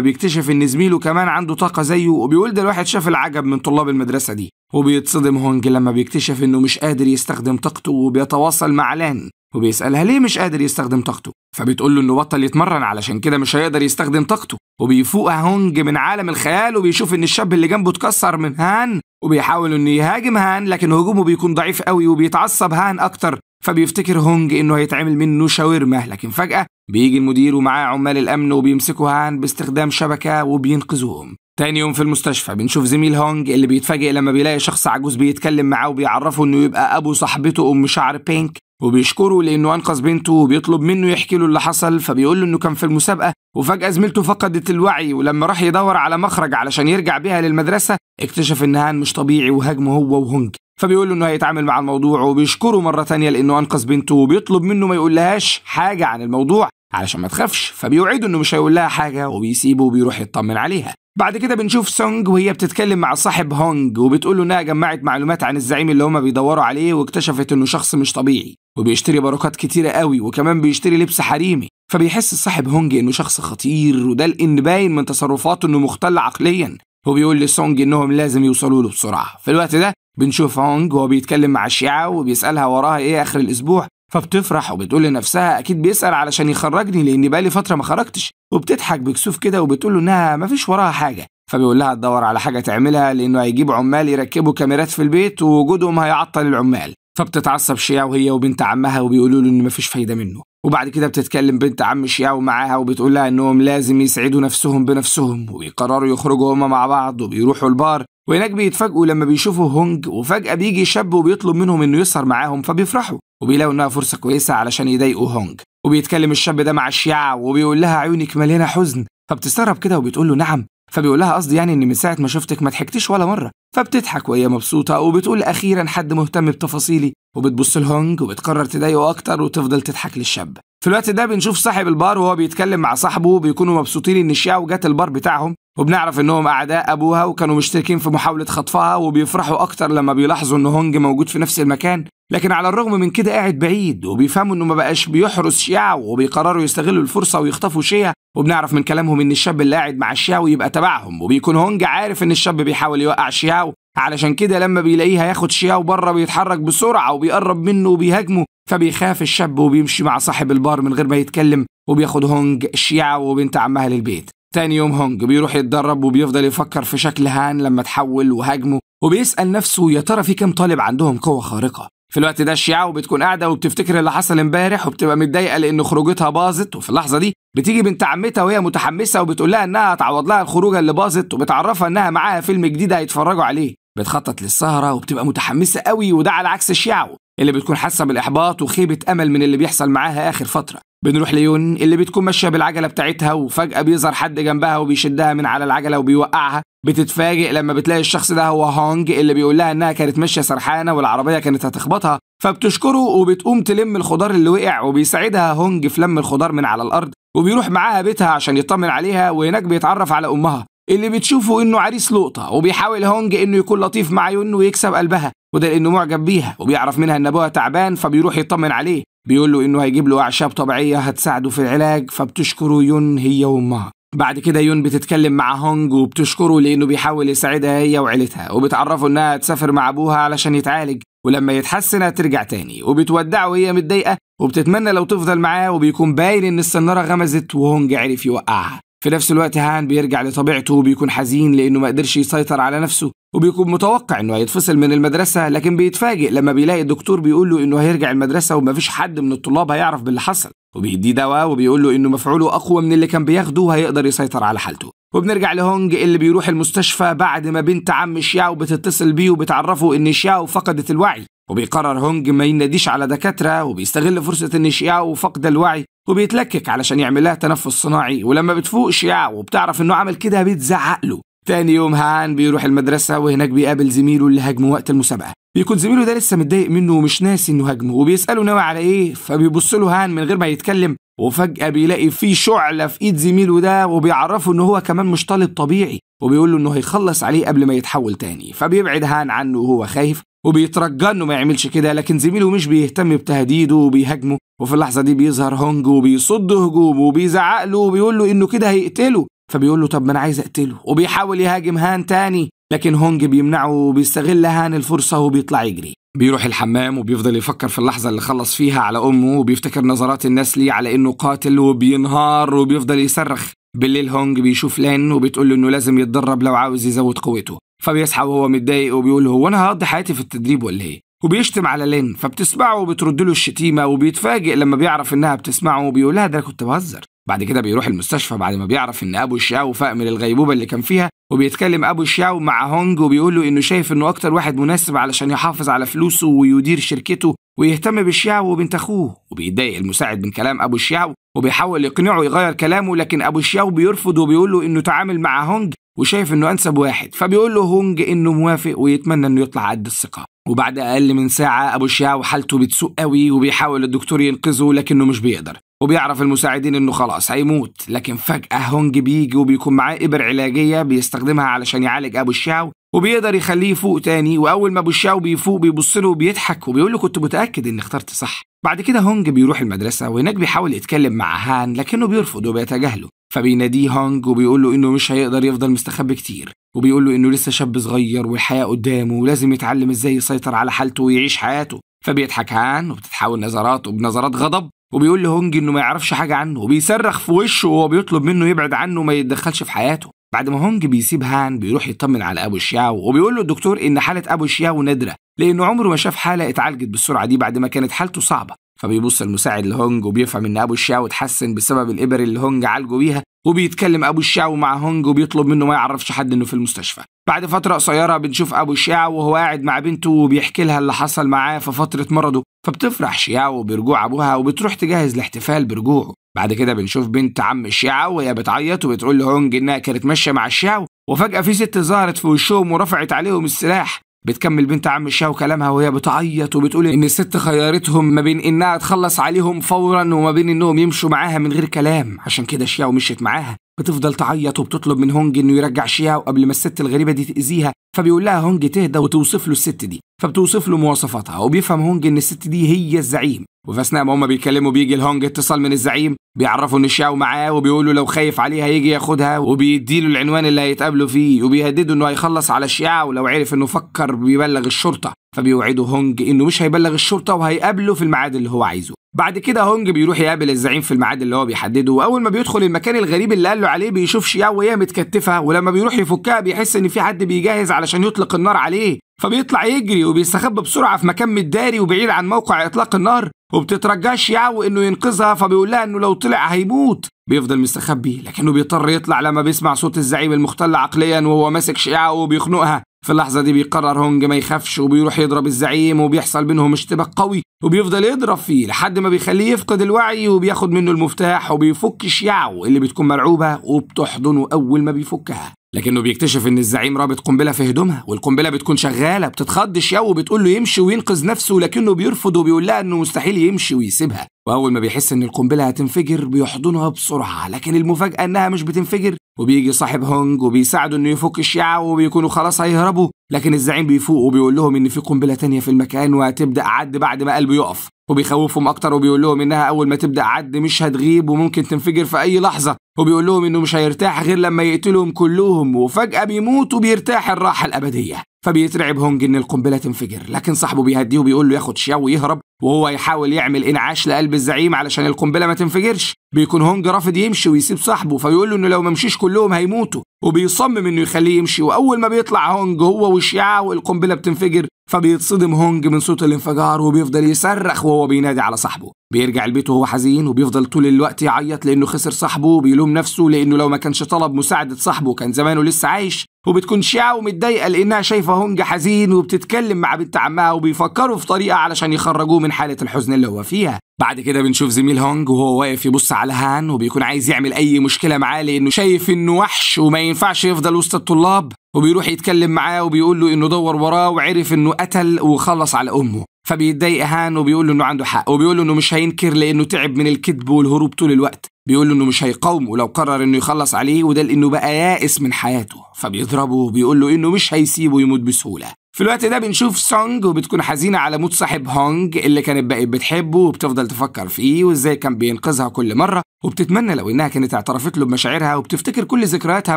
بيكتشف ان زميله كمان عنده طاقة زيه، وبيقول ده الواحد شاف العجب من طلاب المدرسة دي. وبيتصدم هونج لما بيكتشف انه مش قادر يستخدم طاقته، وبيتواصل مع لان وبيسألها ليه مش قادر يستخدم طاقته، فبتقول له انه بطل يتمرن علشان كده مش هيقدر يستخدم طاقته. وبيفوق هونج من عالم الخيال وبيشوف ان الشاب اللي جنبه اتكسر من هان، وبيحاول انه يهاجم هان لكن هجومه بيكون ضعيف قوي وبيتعصب هان اكتر. فبيفتكر هونج انه هيتعمل منه شاورما، لكن فجأة بيجي المدير ومعاه عمال الامن وبيمسكوا هان باستخدام شبكة وبينقذوهم. تاني يوم في المستشفى بنشوف زميل هونج اللي بيتفاجئ لما بيلاقي شخص عجوز بيتكلم معاه وبيعرفه انه يبقى ابو صاحبته ام شعر بينك، وبيشكره لانه انقذ بنته وبيطلب منه يحكي له اللي حصل. فبيقول له انه كان في المسابقه وفجاه زميلته فقدت الوعي، ولما راح يدور على مخرج علشان يرجع بيها للمدرسه اكتشف ان هان مش طبيعي وهاجمه هو وهونج. فبيقول له انه هيتعامل مع الموضوع وبيشكره مره تانية لانه انقذ بنته، وبيطلب منه ما يقولهاش حاجه عن الموضوع علشان ما تخافش. فبيوعده انه مش هيقول لها حاجه وبيسيبه وبيروح يطمن عليها. بعد كده بنشوف سونج وهي بتتكلم مع صاحب هونج وبتقول له انها جمعت معلومات عن الزعيم اللي هما بيدوروا عليه، واكتشفت انه شخص مش طبيعي وبيشتري باروكات كتيره قوي وكمان بيشتري لبس حريمي. فبيحس صاحب هونج انه شخص خطير، وده لان باين من تصرفاته انه مختل عقليا. وبيقول لسونج انهم لازم يوصلوا له بسرعه. في الوقت ده بنشوف هونج وهو بيتكلم مع شياو وبيسالها وراها ايه اخر الاسبوع، فبتفرح وبتقول لنفسها اكيد بيسال علشان يخرجني لاني بقالي فتره ما خرجتش، وبتضحك بكسوف كده وبتقول له انها مفيش وراها حاجه. فبيقول لها تدور على حاجه تعملها لانه هيجيب عمال يركبوا كاميرات في البيت ووجودهم هيعطل العمال. فبتتعصب شياو هي وبنت عمها وبيقولوا له ان مفيش فايده منه. وبعد كده بتتكلم بنت عم شياو معاها وبتقول لها انهم لازم يسعدوا نفسهم بنفسهم، وبيقرروا يخرجوا هما مع بعض وبيروحوا البار. وهناك بيتفاجئوا لما بيشوفوا هونج، وفجأة بيجي شاب وبيطلب منهم انه يسهر معاهم، فبيفرحوا وبيلاقوا انها فرصة كويسة علشان يضايقوا هونج. وبيتكلم الشاب ده مع شياو وبيقول لها عيونك مليانة حزن، فبتستغرب كده وبتقول له نعم. فبيقول لها قصدي يعني ان من ساعة ما شفتك ما ضحكتيش ولا مرة. فبتضحك وهي مبسوطة وبتقول اخيرا حد مهتم بتفاصيلي، وبتبص لهونج وبتقرر تضايقه اكتر وتفضل تضحك للشاب. في الوقت ده بنشوف صاحب البار وهو بيتكلم مع صاحبه، بيكونوا مبسوطين ان شياو جت البار بتاعهم، وبنعرف انهم اعداء ابوها وكانوا مشتركين في محاولة خطفها، وبيفرحوا اكتر لما بيلاحظوا ان هونج موجود في نفس المكان. لكن على الرغم من كده قاعد بعيد، وبيفهموا انه ما بقاش بيحرس شياو، وبيقرروا يستغلوا الفرصة ويخطفوا شيا. وبنعرف من كلامهم ان الشاب اللي قاعد مع شياو يبقى تبعهم، وبيكون هونج عارف ان الشاب بيحاول يوقع شياو، علشان كده لما بيلاقيه هياخد شياو بره بيتحرك بسرعة وبيقرب منه وبيهاجمه. فبيخاف الشاب وبيمشي مع صاحب البار من غير ما يتكلم، وبياخد هونج شياو وبنت عمها للبيت. تاني يوم هونج بيروح يتدرب وبيفضل يفكر في شكل هان لما تحول وهاجمه، وبيسأل نفسه يا ترى في كام طالب عندهم قوة خارقة. في الوقت ده شياو بتكون قاعدة وبتفتكر اللي حصل امبارح وبتبقى متضايقة لأن خروجتها باظت. وفي اللحظة دي بتيجي بنت عمتها وهي متحمسة وبتقول لها إنها هتعوض لها الخروجة اللي باظت، وبتعرفها إنها معاها فيلم جديد هيتفرجوا عليه. بتخطط للسهرة وبتبقى متحمسة قوي، وده على عكس شياو اللي بتكون حاسة بالإحباط وخيبة أمل من اللي بيحصل معاها آخر فترة. بنروح ليون اللي بتكون ماشية بالعجلة بتاعتها، وفجأة بيظهر حد جنبها وبيشدها من على العجلة وبيوقعها. بتتفاجئ لما بتلاقي الشخص ده هو هونج اللي بيقول لها إنها كانت ماشية سرحانة والعربية كانت هتخبطها، فبتشكره وبتقوم تلم الخضار اللي وقع، وبيساعدها هونج في لم الخضار من على الأرض، وبيروح معاها بيتها عشان يطمن عليها. وهناك بيتعرف على أمها اللي بتشوفه إنه عريس لقطة، وبيحاول هونج إنه يكون لطيف مع يون ويكسب قلبها، وده لأنه معجب بيها، وبيعرف منها إن أبوها تعبان فبيروح يطمن عليه، بيقول له إنه هيجيب له أعشاب طبيعية هتساعده في العلاج. فبتشكره يون هي وأمها. بعد كده يون بتتكلم مع هونج وبتشكره لأنه بيحاول يساعدها هي وعيلتها، وبتعرفه إنها تسافر مع أبوها علشان يتعالج، ولما يتحسن هترجع تاني. وبتودعه وهي متضايقة وبتتمنى لو تفضل معاه، وبيكون باين إن السنارة غمزت وهونج عرف يوقعها. في نفس الوقت هان بيرجع لطبيعته وبيكون حزين لأنه ما قدرش يسيطر على نفسه، وبيكون متوقع إنه هيتفصل من المدرسة، لكن بيتفاجئ لما بيلاقي الدكتور بيقول له إنه هيرجع المدرسة ومفيش حد من الطلاب هيعرف باللي حصل، وبيديه دواء وبيقول له إنه مفعوله أقوى من اللي كان بياخده وهيقدر يسيطر على حالته. وبنرجع لهونج اللي بيروح المستشفى بعد ما بنت عم شياو بتتصل بيه وبتعرفه إن شياو فقدت الوعي، وبيقرر هونج ما يناديش على دكاترة، وبيستغل فرصة إن شياو فقد الوعي وبيتلكك علشان يعمل لها تنفس صناعي. ولما بتفوق شياو وبتعرف إنه عمل كده بتزعق له. تاني يوم هان بيروح المدرسة وهناك بيقابل زميله اللي هاجمه وقت المسابقة. بيكون زميله ده لسه متضايق منه ومش ناسي إنه هاجمه، وبيسأله ناوي على إيه، فبيبص له هان من غير ما يتكلم، وفجأة بيلاقي فيه شعلة في إيد زميله ده، وبيعرفه إنه هو كمان مش طالب طبيعي، وبيقول له انه هيخلص عليه قبل ما يتحول تاني. فبيبعد هان عنه وهو خايف وبيترجى انه ما يعملش كده، لكن زميله مش بيهتم بتهديده وبيهاجمه. وفي اللحظه دي بيظهر هونج وبيصد هجومه وبيزعق له وبيقول له انه كده هيقتله. فبيقول له طب ما انا عايز اقتله، وبيحاول يهاجم هان تاني، لكن هونج بيمنعه وبيستغل هان الفرصه وبيطلع يجري. بيروح الحمام وبيفضل يفكر في اللحظه اللي خلص فيها على امه، وبيفتكر نظرات الناس ليه على انه قاتل وبينهار وبيفضل يصرخ. بالليل هونج بيشوف لين وبتقول له انه لازم يتدرب لو عاوز يزود قوته. فبيصحى وهو متضايق وبيقول له هو انا هقضي حياتي في التدريب ولا ايه؟ وبيشتم على لين، فبتسمعه وبترد له الشتيمه، وبيتفاجئ لما بيعرف انها بتسمعه وبيقول لها ده انا كنت بهزر. بعد كده بيروح المستشفى بعد ما بيعرف ان ابو الشاو فاق من الغيبوبه اللي كان فيها، وبيتكلم ابو الشاو مع هونج وبيقول له انه شايف انه اكتر واحد مناسب علشان يحافظ على فلوسه ويدير شركته ويهتم بالشاو وبنت اخوه. وبيتضايق المساعد من كلام ابو الشاو وبيحاول يقنعه يغير كلامه، لكن ابو الشاو بيرفض وبيقول له انه تعامل مع هونج وشايف انه انسب واحد. فبيقول له هونج انه موافق ويتمنى انه يطلع قد الثقه. وبعد اقل من ساعه ابو الشاو حالته بتسوء قوي وبيحاول الدكتور ينقذه لكنه مش بيقدر، وبيعرف المساعدين انه خلاص هيموت. لكن فجأة هونج بيجي وبيكون معاه إبر علاجية بيستخدمها علشان يعالج أبو الشاو وبيقدر يخليه يفوق تاني. وأول ما أبو الشاو بيفوق بيبص له وبيضحك وبيقول له كنت متأكد إني اخترت صح. بعد كده هونج بيروح المدرسة وهناك بيحاول يتكلم مع هان لكنه بيرفض وبيتجاهله. فبيناديه هونج وبيقول له إنه مش هيقدر يفضل مستخبي كتير، وبيقول له إنه لسه شاب صغير والحياة قدامه ولازم يتعلم إزاي يسيطر على حالته ويعيش حياته. فبيضحك هان وبتتحول نظراته بنظرات غضب، وبيقول لهونج انه ما يعرفش حاجه عنه وبيصرخ في وشه وهو بيطلب منه يبعد عنه وما يتدخلش في حياته. بعد ما هونج بيسيب هان بيروح يطمن على ابو الشاو وبيقول له الدكتور ان حاله ابو الشاو نادره لانه عمره ما شاف حاله اتعالجت بالسرعه دي بعد ما كانت حالته صعبه. فبيبص المساعد لهونج وبيفهم ان ابو الشاو اتحسن بسبب الابر اللي هونج عالجه بيها، وبيتكلم ابو الشاو مع هونج وبيطلب منه ما يعرفش حد انه في المستشفى. بعد فتره قصيره بنشوف ابو الشاو وهو قاعد مع بنته وبيحكي لها اللي حصل معاه في فتره مرضه، فبتفرح شياو برجوع ابوها وبتروح تجهز الاحتفال برجوعه. بعد كده بنشوف بنت عم الشياو وهي بتعيط وبتقول لهونج انها كانت ماشيه مع الشياو وفجاه في ست ظهرت في وشهم ورفعت عليهم السلاح. بتكمل بنت عم الشاو كلامها وهي بتعيط وبتقول ان الست خيرتهم ما بين انها تخلص عليهم فورا وما بين انهم يمشوا معاها من غير كلام، عشان كده شياو مشيت معاها. بتفضل تعيط وبتطلب من هونج انه يرجع شياو قبل ما الست الغريبه دي تاذيها. فبيقول لها هونج تهدى وتوصف له الست دي، فبتوصف له مواصفاتها وبيفهم هونج ان الست دي هي الزعيم. وفي اثناء ما هما بيتكلموا بيجي لهونج اتصال من الزعيم بيعرفوا ان شياو معاه وبيقول له لو خايف عليها يجي ياخدها، وبيديله العنوان اللي هيتقابلوا فيه وبيهدده انه هيخلص على شياو لو عرف انه فكر بيبلغ الشرطه. فبيوعده هونج انه مش هيبلغ الشرطه وهيقابله في الميعاد اللي هو عايزه. بعد كده هونج بيروح يقابل الزعيم في الميعاد اللي هو بيحدده، واول ما بيدخل المكان الغريب اللي قال له عليه بيشوف شياو وهي متكتفه، ولما بيروح يفكها بيحس ان في حد بيجهز علشان يطلق النار عليه. فبيطلع يجري وبيستخبى بسرعه في مكان متداري وبعيد عن موقع اطلاق النار، وبتترجاه شياو انه ينقذها فبيقول لها انه لو طلع هيموت. بيفضل مستخبي لكنه بيضطر يطلع لما بيسمع صوت الزعيم المختل عقليا وهو ماسك شياو وبيخنقها. في اللحظه دي بيقرر هونج ما يخافش وبيروح يضرب الزعيم وبيحصل بينهم اشتباك قوي، وبيفضل يضرب فيه لحد ما بيخليه يفقد الوعي وبياخد منه المفتاح وبيفك شياو اللي بتكون مرعوبه وبتحضنه اول ما بيفكها. لكنه بيكتشف ان الزعيم رابط قنبله في هدومها والقنبله بتكون شغاله. بتتخض شياو وبتقول له يمشي وينقذ نفسه لكنه بيرفض وبيقول لها انه مستحيل يمشي ويسيبها. واول ما بيحس ان القنبله هتنفجر بيحضنها بسرعه، لكن المفاجاه انها مش بتنفجر. وبيجي صاحب هونج وبيساعده انه يفك الشياو وبيكونوا خلاص هيهربوا، لكن الزعيم بيفوق وبيقول لهم ان في قنبله تانية في المكان وهتبدا عد بعد ما قلبه يقف، وبيخوفهم اكتر وبيقول لهم انها اول ما تبدا عد مش هتغيب وممكن تنفجر في اي لحظه، وبيقول لهم انه مش هيرتاح غير لما يقتلهم كلهم، وفجاه بيموت وبيرتاح الراحه الابديه. فبيترعب هونج ان القنبله تنفجر، لكن صاحبه بيهديه وبيقول له ياخد شياو ويهرب وهو يحاول يعمل انعاش لقلب الزعيم علشان القنبله ما تنفجرش. بيكون هونج رافض يمشي ويسيب صاحبه فيقول له انه لو ما مشيش كلهم هيموتوا، وبيصمم انه يخليه يمشي. واول ما بيطلع هونج هو وشياو القنبله بتنفجر، فبيتصدم هونج من صوت الانفجار وبيفضل يصرخ وهو بينادي على صاحبه. بيرجع البيت وهو حزين وبيفضل طول الوقت يعيط لانه خسر صاحبه، وبيلوم نفسه لانه لو ما كانش طلب مساعده صاحبه كان زمانه لسه عايش. وبتكون شياو متضايقه لانها شايفه هونج حزين وبتتكلم مع بنت عمها وبيفكروا في طريقه علشان يخرجوه من حاله الحزن اللي هو فيها. بعد كده بنشوف زميل هونج وهو واقف يبص على هان وبيكون عايز يعمل اي مشكله معاه لانه شايف انه وحش وما ينفعش يفضل وسط الطلاب، وبيروح يتكلم معاه وبيقول له انه دور وراه وعرف انه قتل وخلص على امه. فبيتضايق هان وبيقول له انه عنده حق وبيقول له انه مش هينكر لانه تعب من الكذب والهروب طول الوقت. بيقول له انه مش هيقاومه لو قرر انه يخلص عليه، وده لانه بقى يائس من حياته، فبيضربه وبيقول له انه مش هيسيبه يموت بسهوله. في الوقت ده بنشوف سونج وبتكون حزينه على موت صاحب هونج اللي كانت بقت بتحبه، وبتفضل تفكر فيه وازاي كان بينقذها كل مره، وبتتمنى لو انها كانت اعترفت له بمشاعرها، وبتفتكر كل ذكرياتها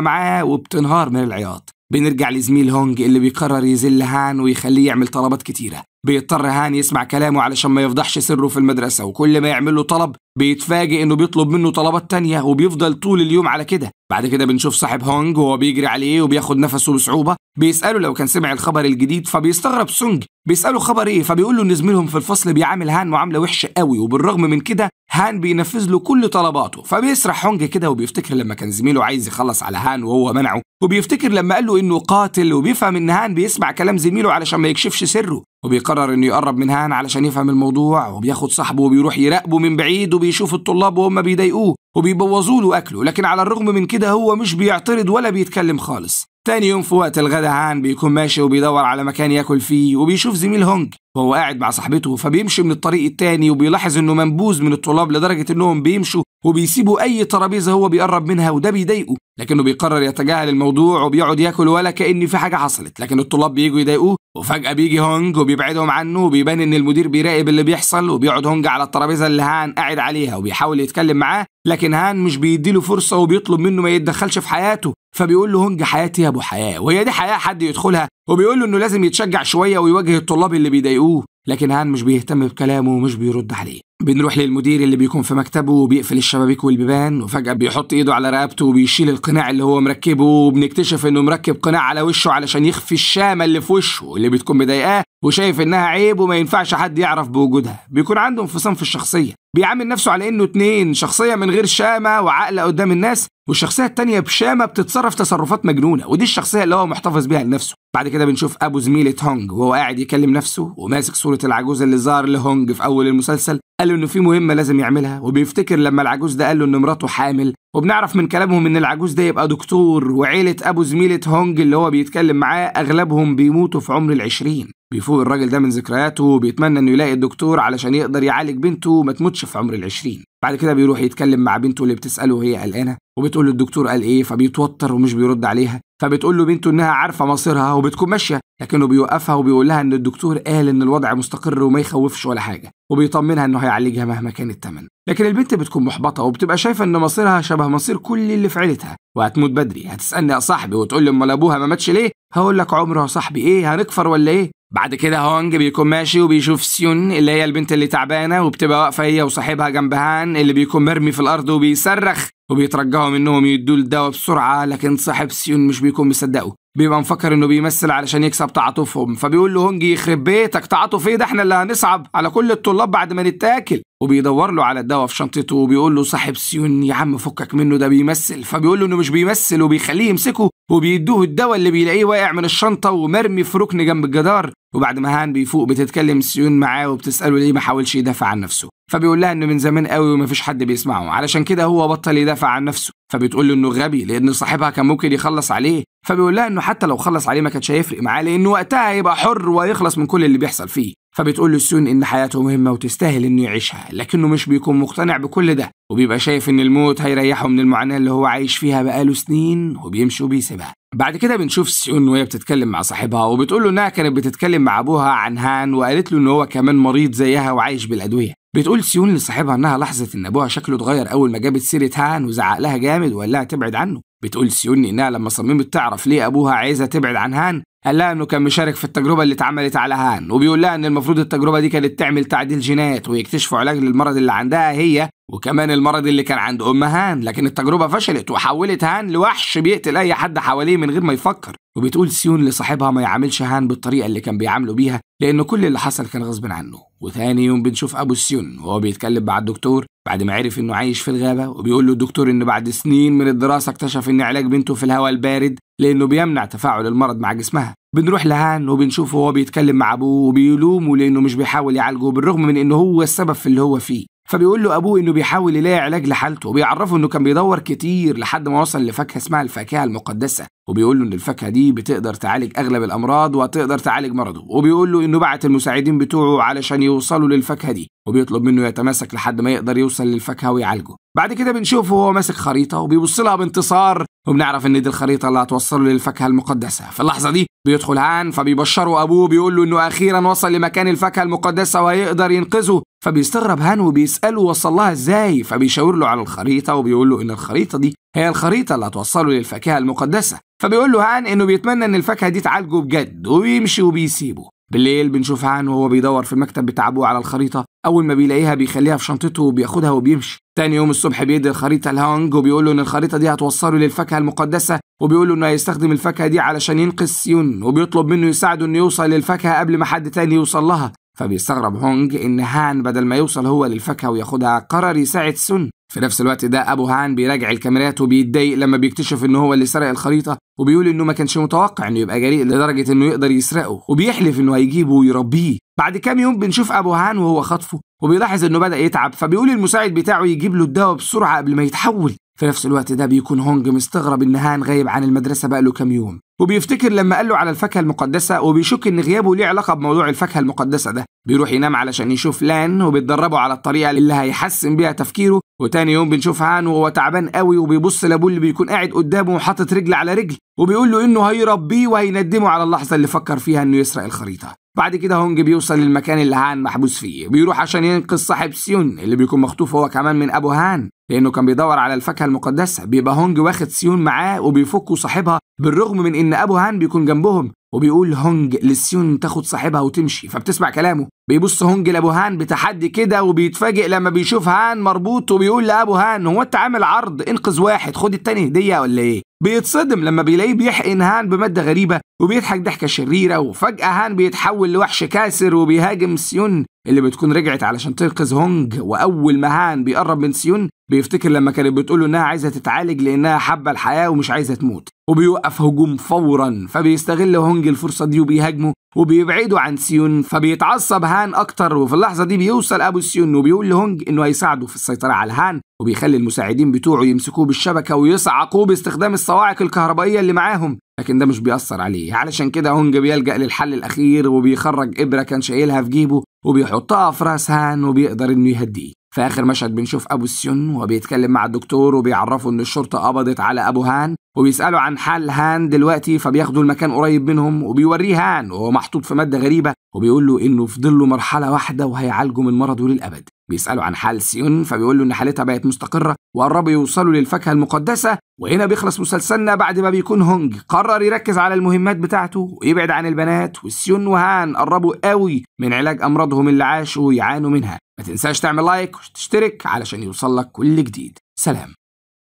معاه وبتنهار من العياط. بنرجع لزميل هونج اللي بيقرر يذل هان ويخليه يعمل طلبات كتيره. بيضطر هان يسمع كلامه علشان ما يفضحش سره في المدرسه، وكل ما يعمل له طلب بيتفاجئ انه بيطلب منه طلبات تانية، وبيفضل طول اليوم على كده. بعد كده بنشوف صاحب هونج وهو بيجري عليه وبياخد نفسه بصعوبه، بيساله لو كان سمع الخبر الجديد، فبيستغرب سونج. بيساله خبر ايه، فبيقول له ان زميلهم في الفصل بيعامل هان معامله وحشه قوي، وبالرغم من كده هان بينفذ له كل طلباته. فبيسرح هونج كده وبيفتكر لما كان زميله عايز يخلص على هان وهو منعه، وبيفتكر لما قال له انه قاتل، وبيفهم ان هان بيسمع كلام زميله علشان ما يكشفش سره، وبيقرر انه يقرب من هان علشان يفهم الموضوع، وبياخد صاحبه وبيروح يراقبه من بعيد، وبيشوف الطلاب وهم بيضايقوه وبيبوظوا له اكله، لكن على الرغم من كده هو مش بيعترض ولا بيتكلم خالص. تاني يوم في وقت الغدا هان بيكون ماشي وبيدور على مكان ياكل فيه، وبيشوف زميل هونج وهو قاعد مع صاحبته، فبيمشي من الطريق التاني، وبيلاحظ انه منبوذ من الطلاب لدرجه انهم بيمشوا وبيسيبوا اي ترابيزه هو بيقرب منها، وده بيضايقه، لكنه بيقرر يتجاهل الموضوع وبيقعد ياكل ولا كأن في حاجه حصلت. لكن الطلاب بييجوا يضايقوه، وفجاه بيجي هونج وبيبعدهم عنه، وبيبان ان المدير بيراقب اللي بيحصل، وبيقعد هونج على الترابيزه اللي هان قاعد عليها وبيحاول يتكلم معاه، لكن هان مش بيديله فرصه وبيطلب منه ما يتدخلش في حياته. فبيقول له هونج حياتي يا ابو حياه، وهي دي حياه حد يدخلها؟ وبيقول له انه لازم يتشجع شويه ويواجه الطلاب اللي بيضايقوه، لكن هان مش بيهتم بكلامه ومش بيرد عليه. بنروح للمدير اللي بيكون في مكتبه وبيقفل الشبابيك والبيبان، وفجأة بيحط ايده على رقبته وبيشيل القناع اللي هو مركبه، وبنكتشف انه مركب قناع على وشه علشان يخفي الشامة اللي في وشه اللي بتكون مضايقاه، وشايف انها عيب وما ينفعش حد يعرف بوجودها. بيكون عنده انفصام في الشخصية، بيعامل نفسه على انه اتنين، شخصية من غير شامة وعقل قدام الناس، والشخصية التانية بشامة بتتصرف تصرفات مجنونة، ودي الشخصية اللي هو محتفظ بيها لنفسه. بعد كده بنشوف ابو زميلة هونج وهو قاعد يكلم نفسه وماسك صورة العجوز اللي ظهر لهونج في اول المسلسل، قال له انه في مهمة لازم يعملها، وبيفتكر لما العجوز ده قال له ان مراته حامل، وبنعرف من كلامهم ان العجوز ده يبقى دكتور، وعيلة ابو زميلة هونج اللي هو بيتكلم معاه اغلبهم بيموتوا في عمر ال20. بيفوق الراجل ده من ذكرياته وبيتمنى انه يلاقي الدكتور علشان يقدر يعالج بنته وما تموتش في عمر ال20. بعد كده بيروح يتكلم مع بنته اللي بتسأله وهي قلقانة، وبتقول له الدكتور قال ايه، فبيتوتر ومش بيرد عليها. فبتقول له بنته انها عارفة مصيرها وبتكون ماشية، لكنه بيوقفها وبيقول لها ان الدكتور قال ان الوضع مستقر وما يخوفش ولا حاجة، وبيطمنها انه هيعالجها مهما كان الثمن. لكن البنت بتكون محبطة وبتبقى شايفة ان مصيرها شبه مصير كل اللي في عيلتها، وهتموت بدري. هتسألني يا صاحبي وتقول لي امال ابوها ما ماتش ليه؟ هقول لك عمره يا صاحبي ايه، هنكفر ولا ايه؟ بعد كده هونج بيكون ماشي وبيشوف سيون اللي هي البنت اللي تعبانة، وبتبقى واقفة هي وصاحبها جنب هان اللي بيكون مرمي في الأرض وبيصرخ، وبيترجاهم انهم يدوا الدواء بسرعة، لكن صاحب سيون مش بيكون مصدقه، بيبقى مفكر انه بيمثل علشان يكسب تعاطفهم. فبيقول له هونج يخرب بيتك، تعاطف ايه ده، احنا اللي هنصعب على كل الطلاب بعد ما نتاكل. وبيدور له على الدواء في شنطته، وبيقول له صاحب سيون يا عم فكك منه ده بيمثل. فبيقول له انه مش بيمثل، وبيخليه يمسكه وبيدوه الدواء اللي بيلاقيه واقع من الشنطة ومرمي في ركن جنب الجدار. وبعد ما هان بيفوق بتتكلم سيون معاه وبتسأله ليه ما حاولش يدافع عن نفسه، فبيقول لها انه من زمان قوي ومفيش حد بيسمعه علشان كده هو بطل يدافع عن نفسه. فبتقول له انه غبي لان صاحبها كان ممكن يخلص عليه، فبيقول لها انه حتى لو خلص عليه ما كانش هيفرق معاه لانه وقتها هيبقى حر ويخلص من كل اللي بيحصل فيه. فبتقول له سيون ان حياته مهمه وتستاهل انه يعيشها، لكنه مش بيكون مقتنع بكل ده، وبيبقى شايف ان الموت هيريحه من المعاناه اللي هو عايش فيها بقاله سنين، وبيمشي وبيسيبها. بعد كده بنشوف سيون وهي بتتكلم مع صاحبها، وبتقول له انها كانت بتتكلم مع ابوها عن هان، وقالت له ان هو كمان مريض زيها وعايش بالادويه. بتقول سيون لصاحبها انها لاحظت ان ابوها شكله اتغير اول ما جابت سيره هان وزعق لها جامد وقال لها تبعد عنه. بتقول سيون انها لما صممت تعرف ليه ابوها عايزه تبعد عن هان، قال لها انه كان مشارك في التجربه اللي اتعملت على هان، وبيقول لها ان المفروض التجربه دي كانت تعمل تعديل جينات ويكتشفوا علاج للمرض اللي عندها هي وكمان المرض اللي كان عند ام هان، لكن التجربه فشلت وحولت هان لوحش بيقتل اي حد حواليه من غير ما يفكر. وبتقول سيون لصاحبها ما يعاملش هان بالطريقه اللي كان بيعامله بيها لان كل اللي حصل كان غصب عنه. وثاني يوم بنشوف ابو سيون وهو بيتكلم مع الدكتور بعد ما عرف انه عايش في الغابه، وبيقول له الدكتور ان بعد سنين من الدراسه اكتشف ان علاج بنته في الهواء البارد لانه بيمنع تفاعل المرض مع جسمها. بنروح لهان وبنشوفه وهو بيتكلم مع ابوه وبيلومه لانه مش بيحاول يعالجه بالرغم من انه هو السبب في اللي هو فيه. فبيقول له ابوه انه بيحاول يلاقي علاج لحالته، وبيعرفه انه كان بيدور كتير لحد ما وصل لفاكهه اسمها الفاكهه المقدسه، وبيقول له ان الفاكهه دي بتقدر تعالج اغلب الامراض وهتقدر تعالج مرضه، وبيقول له انه بعت المساعدين بتوعه علشان يوصلوا للفاكهه دي، وبيطلب منه يتماسك لحد ما يقدر يوصل للفاكهه ويعالجه. بعد كده بنشوفه وهو ماسك خريطه وبيبص لها بانتصار، وبنعرف ان دي الخريطه اللي هتوصله للفاكهه المقدسه. في اللحظه دي بيدخل هان فبيبشره ابوه، بيقول له انه اخيرا وصل لمكان الفاكهه المقدسه وهيقدر ينقذه. فبيستغرب هان وبيساله وصل لها ازاي، فبيشاور له على الخريطه وبيقول له ان الخريطه دي هي الخريطه اللي هتوصله للفاكهه المقدسه. فبيقول له هان انه بيتمنى ان الفاكهه دي تعالجه بجد، وبيمشي وبيسيبه. بالليل بنشوف هان وهو بيدور في المكتب بتاع ابوه على الخريطه، اول ما بيلاقيها بيخليها في شنطته وبياخدها وبيمشي. تاني يوم الصبح بيدي الخريطه لهونج وبيقول له ان الخريطه دي هتوصله للفاكهه المقدسه، وبيقول له انه هيستخدم الفاكهه دي علشان ينقذ سيون، وبيطلب منه يساعده انه يوصل للفاكهه قبل ما حد تاني يوصل لها. فبيستغرب هونج ان هان بدل ما يوصل هو للفاكهه وياخدها قرر يساعد سون. في نفس الوقت ده ابو هان بيراجع الكاميرات وبيتضايق لما بيكتشف انه هو اللي سرق الخريطه، وبيقول انه ما كانش متوقع انه يبقى جريء لدرجه انه يقدر يسرقه، وبيحلف انه هيجيبه ويربيه. بعد كام يوم بنشوف ابو هان وهو خاطفه وبيلاحظ انه بدأ يتعب، فبيقول المساعد بتاعه يجيب له الدواء بسرعه قبل ما يتحول. في نفس الوقت ده بيكون هونج مستغرب ان هان غايب عن المدرسه بقاله كام يوم، وبيفتكر لما قال له على الفاكهه المقدسه، وبيشك ان غيابه ليه علاقه بموضوع الفاكهه المقدسه ده. بيروح ينام علشان يشوف لان وبيتدربوا على الطريقه اللي هيحسن بيها تفكيره. وتاني يوم بنشوف هان وهو تعبان قوي وبيبص لابوه اللي بيكون قاعد قدامه وحاطط رجل على رجل، وبيقول له انه هيربيه وهيندمه على اللحظه اللي فكر فيها انه يسرق الخريطه. بعد كده هونج بيوصل للمكان اللي هان محبوس فيه، بيروح عشان ينقذ صاحب سيون اللي بيكون مخطوف هو كمان من ابو هان لانه كان بيدور على الفاكهه المقدسه. بيبقى هونج واخد سيون معاه وبيفكوا صاحبها بالرغم من ان ابو هان بيكون جنبهم، وبيقول هونج لسيون تاخد صاحبها وتمشي، فبتسمع كلامه. بيبص هونج لابو هان بتحدي كده وبيتفاجئ لما بيشوف هان مربوط، وبيقول لابو هان هو انت عامل عرض انقذ واحد خد التاني هديه ولا ايه؟ بيتصدم لما بيلاقيه بيحقن هان بماده غريبه وبيضحك ضحكه شريره، وفجاه هان بيتحول لوحش كاسر وبيهاجم سيون اللي بتكون رجعت علشان تنقذ هونج. واول ما هان بيقرب من سيون بيفتكر لما كانت بتقوله انها عايزه تتعالج لانها حابه الحياه ومش عايزه تموت، وبيوقف هجوم فورا. فبيستغل هونج الفرصه دي وبيهاجمه وبيبعده عن سيون، فبيتعصب هان اكتر. وفي اللحظه دي بيوصل ابو سيون وبيقول لهونج انه هيساعده في السيطره على هان، وبيخلي المساعدين بتوعه يمسكوه بالشبكه ويصعقوه باستخدام الصواعق الكهربائيه اللي معاهم، لكن ده مش بيأثر عليه. علشان كده هونج بيلجأ للحل الاخير وبيخرج ابره كان شايلها في جيبه وبيحطها في راس هان وبيقدر انه يهديه. في آخر مشهد بنشوف أبو سيون وهو بيتكلم مع الدكتور وبيعرفه إن الشرطة قبضت على أبو هان، وبيسألوا عن حال هان دلوقتي، فبياخدوا المكان قريب منهم وبيوريه هان وهو محطوط في مادة غريبة، وبيقول له إنه فضل له مرحلة واحدة وهيعالجه من مرضه للأبد. بيسألوا عن حال سيون فبيقول له إن حالتها بقت مستقرة وقربوا يوصلوا للفاكهة المقدسة. وهنا بيخلص مسلسلنا بعد ما بيكون هونج قرر يركز على المهمات بتاعته ويبعد عن البنات، والسيون وهان قربوا قوي من علاج أمراضهم اللي عاشوا ويعانوا منها. ما تنساش تعمل لايك وتشترك علشان يوصلك كل جديد. سلام.